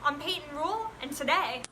I'm Peyton Rule, and today,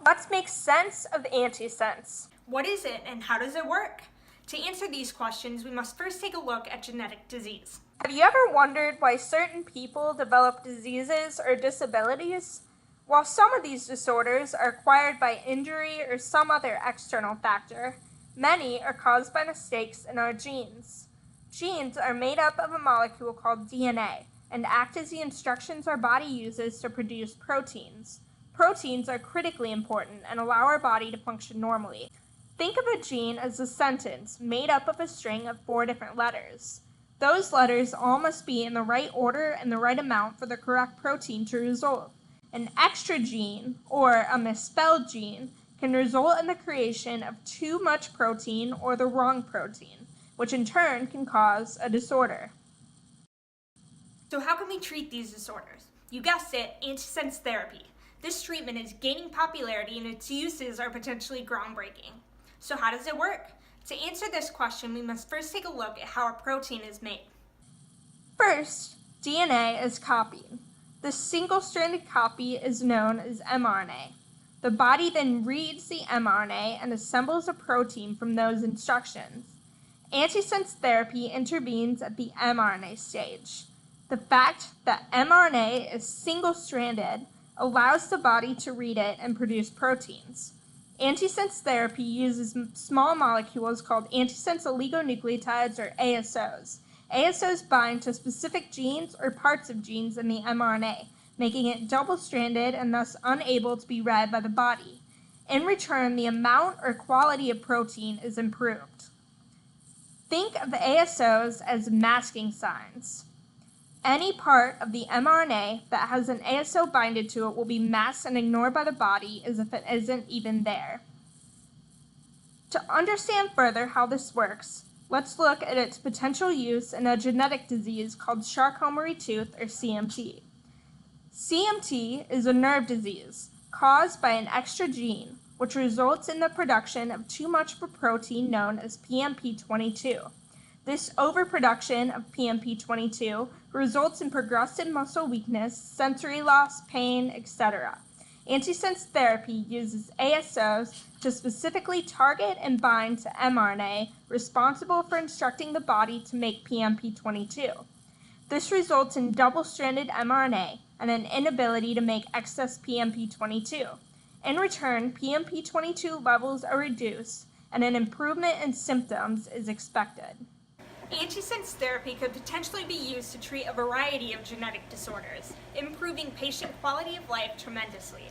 let's make sense of antisense. what is it and how does it work? To answer these questions, we must first take a look at genetic disease. Have you ever wondered why certain people develop diseases or disabilities? While some of these disorders are acquired by injury or some other external factor, many are caused by mistakes in our genes. Genes are made up of a molecule called DNA and act as the instructions our body uses to produce proteins. Proteins are critically important and allow our body to function normally. Think of a gene as a sentence made up of a string of 4 different letters. Those letters all must be in the right order and the right amount for the correct protein to result. An extra gene, or a misspelled gene, can result in the creation of too much protein or the wrong protein, which in turn can cause a disorder. So how can we treat these disorders? You guessed it, antisense therapy. This treatment is gaining popularity and its uses are potentially groundbreaking. So how does it work? To answer this question, we must first take a look at how a protein is made. First, DNA is copied. The single-stranded copy is known as mRNA. The body then reads the mRNA and assembles a protein from those instructions. Antisense therapy intervenes at the mRNA stage. The fact that mRNA is single-stranded allows the body to read it and produce proteins. Antisense therapy uses small molecules called antisense oligonucleotides, or ASOs. ASOs bind to specific genes or parts of genes in the mRNA, making it double-stranded and thus unable to be read by the body. In return, the amount or quality of protein is improved. Think of the ASOs as masking signs. Any part of the mRNA that has an ASO binded to it will be masked and ignored by the body as if it isn't even there. To understand further how this works, let's look at its potential use in a genetic disease called Charcot-Marie-Tooth, or CMT. CMT is a nerve disease caused by an extra gene, which results in the production of too much of a protein known as PMP22. This overproduction of PMP22 results in progressive muscle weakness, sensory loss, pain, etc. Antisense therapy uses ASOs to specifically target and bind to mRNA responsible for instructing the body to make PMP22. This results in double-stranded mRNA and an inability to make excess PMP22. In return, PMP22 levels are reduced and an improvement in symptoms is expected. Antisense therapy could potentially be used to treat a variety of genetic disorders, improving patient quality of life tremendously.